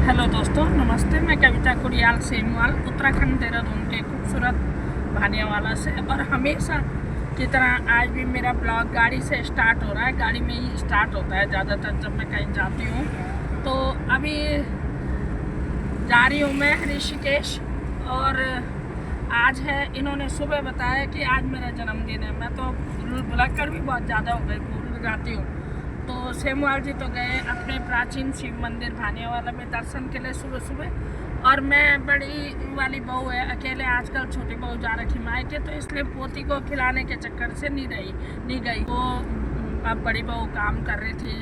Hello दोस्तों, नमस्ते। मैं कविता कुरियाल सेमवाल उत्तराखंड देहरादून के खूबसूरत भानियावाला से, और हमेशा की तरह आज भी मेरा ब्लॉग गाड़ी से स्टार्ट हो रहा है। गाड़ी में ही स्टार्ट होता है ज़्यादातर जब मैं कहीं जाती हूँ। तो अभी जा रही हूँ मैं ऋषिकेश, और आज है, इन्होंने सुबह बताया कि आज मेरा जन्मदिन है। मैं तो भुलक्कड़ भी बहुत ज़्यादा हो गई, भूल जाती हूँ। तो सेमवाल जी तो गए अपने प्राचीन शिव मंदिर भानियावाला में दर्शन के लिए सुबह सुबह, और मैं बड़ी वाली बहू है, अकेले आजकल छोटी बहू जा रखी मायके, तो इसलिए पोती को खिलाने के चक्कर से नहीं गई। वो अब बड़ी बहू काम कर रही थी,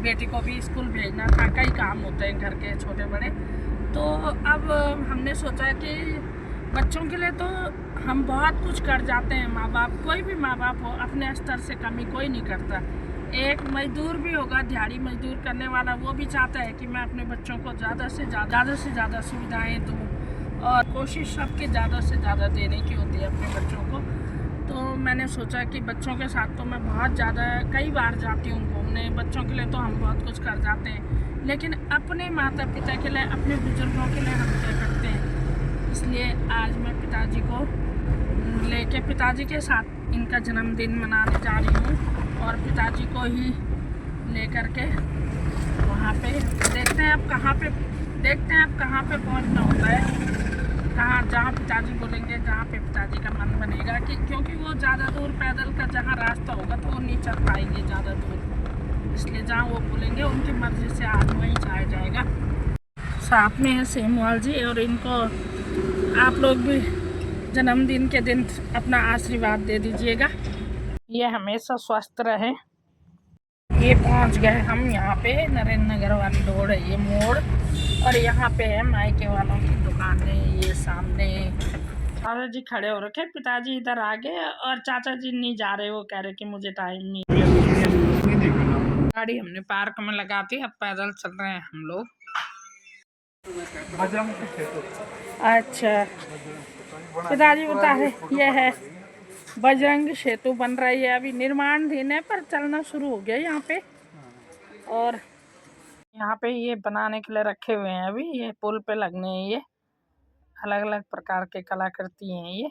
बेटी को भी स्कूल भेजना था, कई काम होते हैं घर के छोटे बड़े। तो अब हमने सोचा कि बच्चों के लिए तो हम बहुत कुछ कर जाते हैं, माँ बाप, कोई भी माँ बाप हो, अपने स्तर से कमी कोई नहीं करता। एक मजदूर भी होगा, दिहाड़ी मजदूर करने वाला, वो भी चाहता है कि मैं अपने बच्चों को ज़्यादा से ज़्यादा सुविधाएं दूँ, और कोशिश सबके ज़्यादा से ज़्यादा देने की होती है अपने बच्चों को। तो मैंने सोचा कि बच्चों के साथ तो मैं बहुत ज़्यादा कई बार जाती हूँ घूमने। बच्चों के लिए तो हम बहुत कुछ कर जाते हैं, लेकिन अपने माता पिता के लिए, अपने बुजुर्गों के लिए हम क्या करते हैं। इसलिए आज मैं पिताजी को लेके, पिताजी के साथ इनका जन्मदिन मनाने जा रही हूँ, और पिताजी को ही लेकर के वहाँ पे देखते हैं अब कहाँ पे पहुँचना होता है, जहाँ पिताजी बोलेंगे, जहाँ पे पिताजी का मन बनेगा, कि क्योंकि वो ज़्यादा दूर पैदल का जहाँ रास्ता होगा तो वो नहीं चल पाएंगे ज़्यादा दूर, इसलिए जहाँ वो बोलेंगे उनकी मर्ज़ी से आज वहीं जाया जाएगा। साथ में है सेमवाल जी, और इनको आप लोग भी जन्मदिन के दिन अपना आशीर्वाद दे दीजिएगा, ये हमेशा स्वस्थ रहे। ये पहुंच गए हम यहाँ पे, नरेंद्र नगर वाली रोड है ये मोड़, और यहाँ पे है मायके वालों की दुकानें। ये सामने चाचा जी खड़े हो रखे, पिताजी इधर आ गए, और चाचा जी नहीं जा रहे, वो कह रहे कि मुझे टाइम नहीं। गाड़ी हमने पार्क में लगाती, अब पैदल चल रहे हैं हम लोग। अच्छा, पिताजी बता रहे ये है बजरंग सेतु बन रही है, अभी निर्माणाधीन है, पर चलना शुरू हो गया यहाँ पे। और यहाँ पे ये बनाने के लिए रखे हुए हैं, अभी ये पुल पे लगने हैं, ये अलग अलग प्रकार के कलाकृति हैं ये।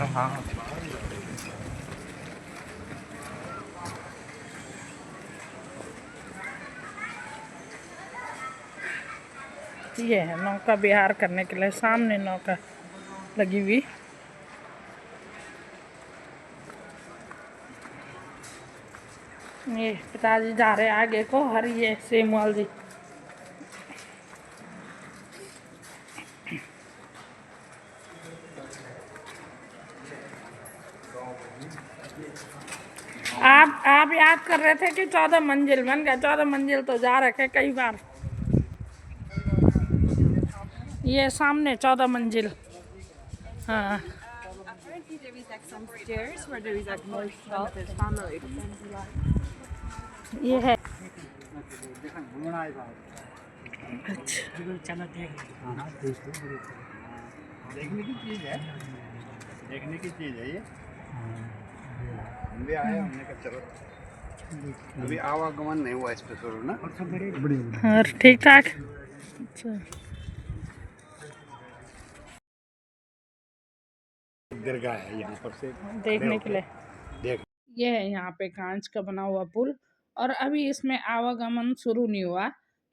हाँ, ये है नौका विहार करने के लिए, सामने नौका लगी हुई। ये पिताजी जा रहे आगे को, हर ये सेमवाल जी। आप याद कर रहे थे कि 14 मंजिल बन गया, 14 मंजिल तो जा रखे कई बार। ये सामने 14 मंजिल। हाँ, ये है। अच्छा, देखने की चीज है ये। हम भी आए, हमने कहा चलो, अभी आवागमन नहीं हुआ इस पे शुरू ना, और ठीक ठाक। अच्छा, दरगाह है यहाँ पर से देखने के लिए। देख। ये है यहाँ पे कांच का बना हुआ पुल, और अभी इसमें आवागमन शुरू नहीं हुआ।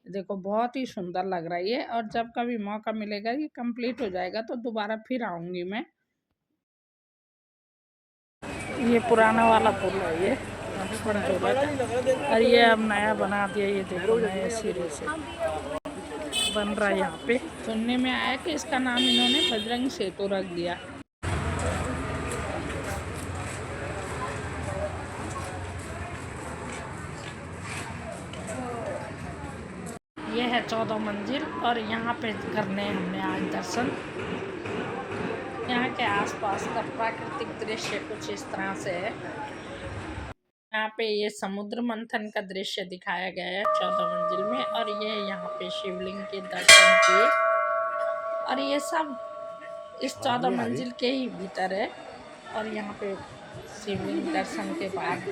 देखो बहुत ही सुंदर लग रहा है ये, और जब कभी मौका मिलेगा, ये कंप्लीट हो जाएगा तो दोबारा फिर आऊंगी मैं। ये पुराना वाला पुल है ये, और ये अब नया बना दिया, ये देखो नए सिरे से बन रहा है यहाँ पे। सुनने में आया कि इसका नाम इन्होंने बजरंग सेतु रख दिया। ये है 14 मंजिल, और यहाँ पे करने हमने आज दर्शन। यहाँ के आसपास का प्राकृतिक दृश्य कुछ इस तरह से है। यहाँ पे ये समुद्र मंथन का दृश्य दिखाया गया है 14 मंजिल में, और ये यहाँ पे शिवलिंग के दर्शन किए, और ये सब इस 14 मंजिल के ही भीतर है। और यहाँ पे शिवलिंग दर्शन के बाद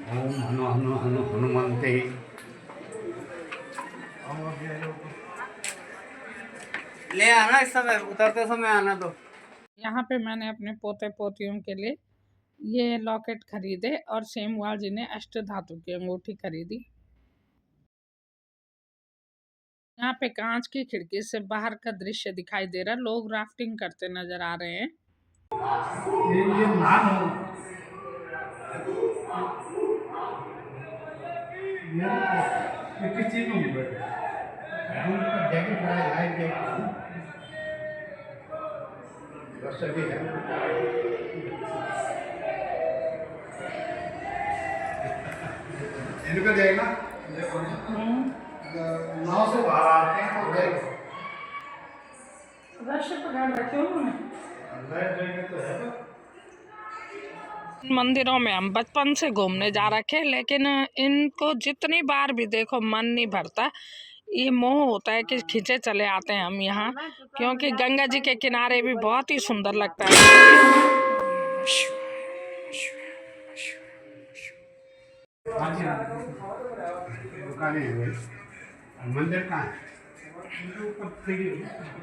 ओम हनु हनु हनु हनुमंते। ले आना इस समय, उतरते समय आना। तो यहाँ पे मैंने अपने पोते पोतियों के लिए ये लॉकेट खरीदे और सेमवाल जी ने अष्ट धातु की अंगूठी खरीदी। यहाँ पे कांच की खिड़की से बाहर का दृश्य दिखाई दे रहा है, लोग राफ्टिंग करते नजर आ रहे हैं। इनका जाएगा नाव से बाहर आते हैं तो जाएगा। मंदिरों में हम बचपन से घूमने जा रखे, लेकिन इनको जितनी बार भी देखो मन नहीं भरता। ये मोह होता है कि खींचे चले आते हैं हम यहाँ, क्योंकि गंगा जी के किनारे भी बहुत ही सुंदर लगता है। मंदिर कहाँ है?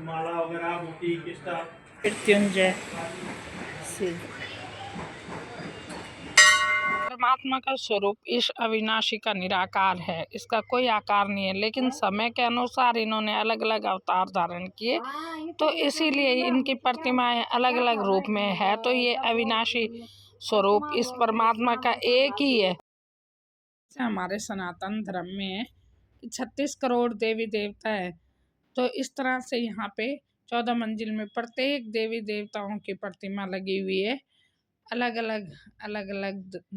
माला वगैरह मोती किस्ता मृत्युंजय शिव परमात्मा का स्वरूप इस अविनाशी का निराकार है। इसका कोई आकार नहीं है, लेकिन समय के अनुसार इन्होंने अलग अलग अवतार धारण किए, तो इसीलिए इनकी प्रतिमाएं अलग अलग रूप में है। तो ये अविनाशी स्वरूप इस परमात्मा का एक ही है। हमारे सनातन धर्म में है कि 36 करोड़ देवी देवता है, तो इस तरह से यहाँ पे 14 मंजिल में प्रत्येक देवी देवताओं की प्रतिमा लगी हुई है। अलग अलग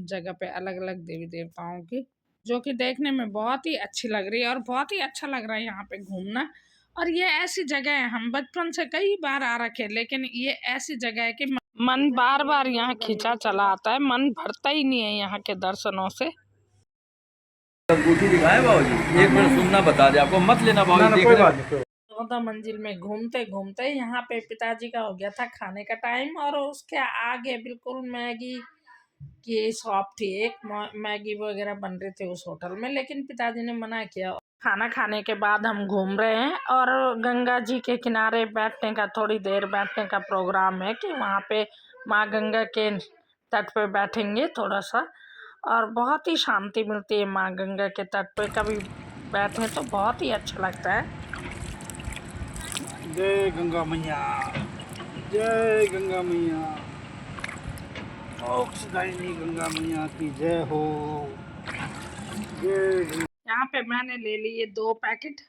जगह पे अलग अलग देवी देवताओं की, जो कि देखने में बहुत ही अच्छी लग रही है और बहुत ही अच्छा लग रहा है यहाँ पे घूमना। और ये ऐसी जगह है, हम बचपन से कई बार आ रखे, लेकिन ये ऐसी जगह है कि मन बार बार यहाँ खींचा चला आता है, मन भरता ही नहीं है यहाँ के दर्शनों से। अंगूठी दिखाए बाबूजी, एक मिनट सुनना बता दे, आपको मत लेना बाबूजी। 14 मंजिल में घूमते घूमते यहाँ पे पिताजी का हो गया था खाने का टाइम, और उसके आगे बिल्कुल मैगी की शॉप थी, एक मैगी वगैरह बन रही थी उस होटल में, लेकिन पिताजी ने मना किया। खाना खाने के बाद हम घूम रहे हैं और गंगा जी के किनारे बैठने का, थोड़ी देर बैठने का प्रोग्राम है कि वहाँ पे माँ गंगा के तट पे बैठेंगे थोड़ा सा, और बहुत ही शांति मिलती है माँ गंगा के तट पे। कभी बैठे तो बहुत ही अच्छा लगता है। जय गंगा मैया, जय गंगा मैया, मोक्षदायिनी गंगा मैया की जय हो। जय। यहाँ पे मैंने ले लिए 2 पैकेट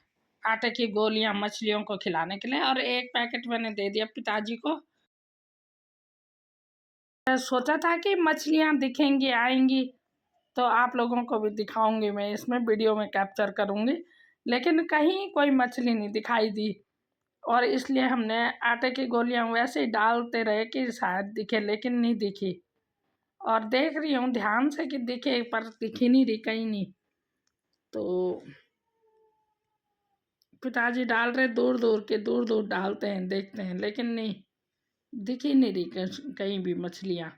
आटे की गोलियां मछलियों को खिलाने के लिए, और 1 पैकेट मैंने दे दिया पिताजी को। सोचा था कि मछलियां दिखेंगी आएंगी तो आप लोगों को भी दिखाऊंगी, मैं इसमें वीडियो में कैप्चर करूंगी, लेकिन कहीं कोई मछली नहीं दिखाई दी, और इसलिए हमने आटे की गोलियां वैसे ही डालते रहे कि शायद दिखे, लेकिन नहीं दिखी। और देख रही हूँ ध्यान से कि दिखे, पर दिखी नहीं रही कहीं नहीं। तो पिताजी डाल रहे दूर दूर डालते हैं, देखते हैं, लेकिन नहीं दिखी नहीं रही कहीं भी मछलियाँ।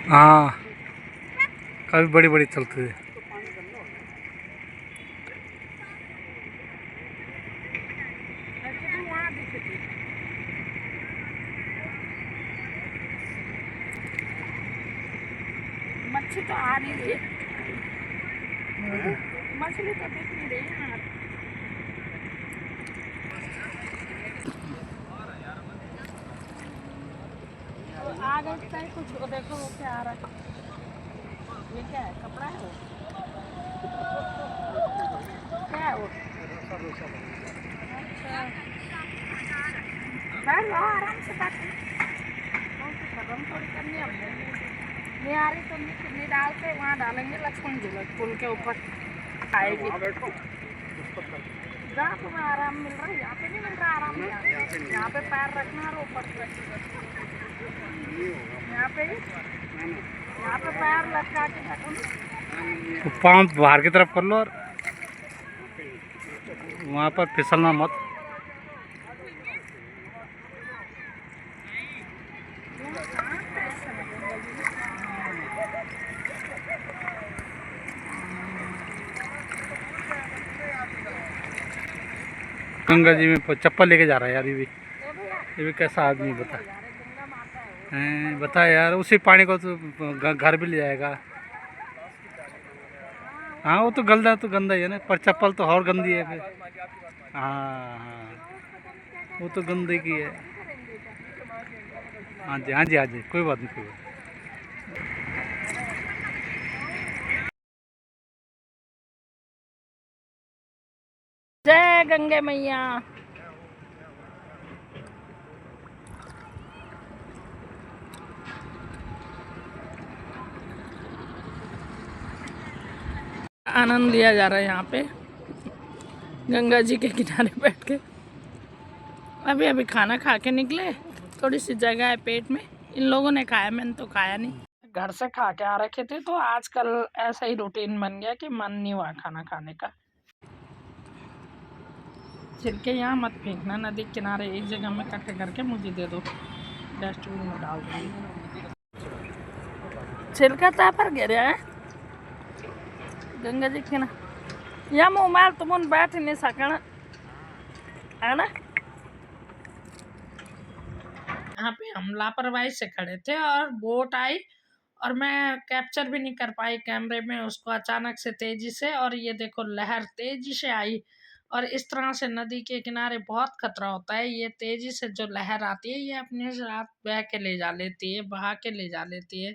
हाँ, काफी बड़ी बड़ी चलती है। मच्छी तो आ नहीं रही, मछली तो दिख नहीं रही यहाँ। आ गए कुछ, देखो वो क्या आ रहा है, ये क्या है, कपड़ा है वो, क्या है वो? अच्छा बैठ लो आराम से, बैठ गरम थोड़ी करनी है हमने। नहीं आ रही तो नहीं डालते, वहाँ डालेंगे लक्ष्मण झूलक पुल के ऊपर आएगी। वहाँ बैठो जहाँ तुम्हें आराम मिल रहा है, यहाँ पे नहीं मिल रहा आराम। यहाँ पे पैर रखना और ऊपर यहाँ पे पैर लटका के रखो ना। तो पाँव बाहर की तरफ कर लो और वहाँ पर फिसलना मत। गंगा जी में चप्पल लेके जा रहा है यार, ये भी कैसा आदमी बता हैं, बता यार। उसी पानी को तो घर भी ले जाएगा। हाँ वो तो गंदा ही है ना, पर चप्पल तो और गंदी है फिर। हाँ हाँ वो तो गंदे की है। हाँ जी हाँ जी हाँ जी, कोई बात नहीं, कोई बात नहीं। जय गंगे मैया। आनंद लिया जा रहा है यहाँ पे गंगा जी के किनारे बैठ के। अभी खाना खा के निकले, थोड़ी सी जगह है पेट में। इन लोगों ने खाया, मैंने तो खाया नहीं। घर से खा के आ रखे थे, तो आजकल ऐसा ही रूटीन बन गया कि मन नहीं हुआ खाना खाने का। छिलके यहाँ मत फेंकना, नदी किनारे एक जगह में इकट्ठे करके मुझे दे दो, डस्टबिन में डाल दूँगी। छिलका ता पर गिरा है गंगा जी के ना, या मोबाइल तुम बैठ नहीं सकना है ना। यहाँ पे हम लापरवाही से खड़े थे और बोट आई और मैं कैप्चर भी नहीं कर पाई कैमरे में उसको, अचानक से तेजी से। और ये देखो लहर तेजी से आई, और इस तरह से नदी के किनारे बहुत खतरा होता है। ये तेजी से जो लहर आती है, ये अपने साथ बह के ले जा लेती है, बहा के ले जा लेती है।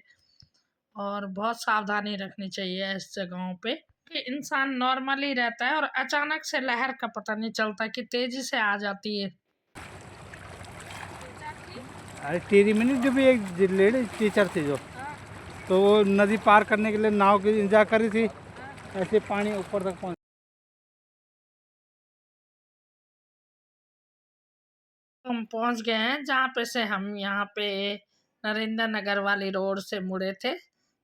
और बहुत सावधानी रखनी चाहिए इस जगहों पे कि इंसान नॉर्मली रहता है और अचानक से लहर का पता नहीं चलता कि तेजी से आ जाती है। अरे तेरी में नहीं डूबी, एक लेडीज टीचर थी जो, तो वो नदी पार करने के लिए नाव की इंतजार कर रही थी, ऐसे पानी ऊपर तक पहुंच। हम पहुंच गए हैं जहाँ पे से हम यहाँ पे नरेंद्र नगर वाली रोड से मुड़े थे,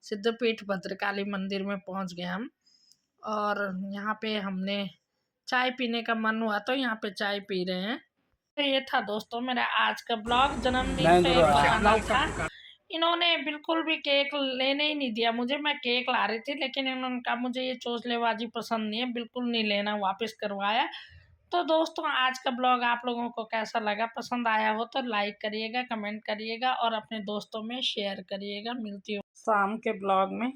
सिद्धपीठ भद्रकाली मंदिर में पहुंच गए हम। और यहाँ पे हमने चाय पीने का मन हुआ तो यहाँ पे चाय पी रहे हैं। तो ये था दोस्तों मेरा आज का ब्लॉग। जन्मदिन पे बहाना था। इन्होंने बिल्कुल भी केक लेने ही नहीं दिया मुझे, मैं केक ला रही थी, लेकिन इन्होंने कहा मुझे ये चोचलेबाजी पसंद नहीं है, बिल्कुल नहीं लेना, वापस करवाया। तो दोस्तों आज का ब्लॉग आप लोगों को कैसा लगा, पसंद आया हो तो लाइक करिएगा, कमेंट करिएगा और अपने दोस्तों में शेयर करिएगा। मिलती हूँ शाम के ब्लॉग में।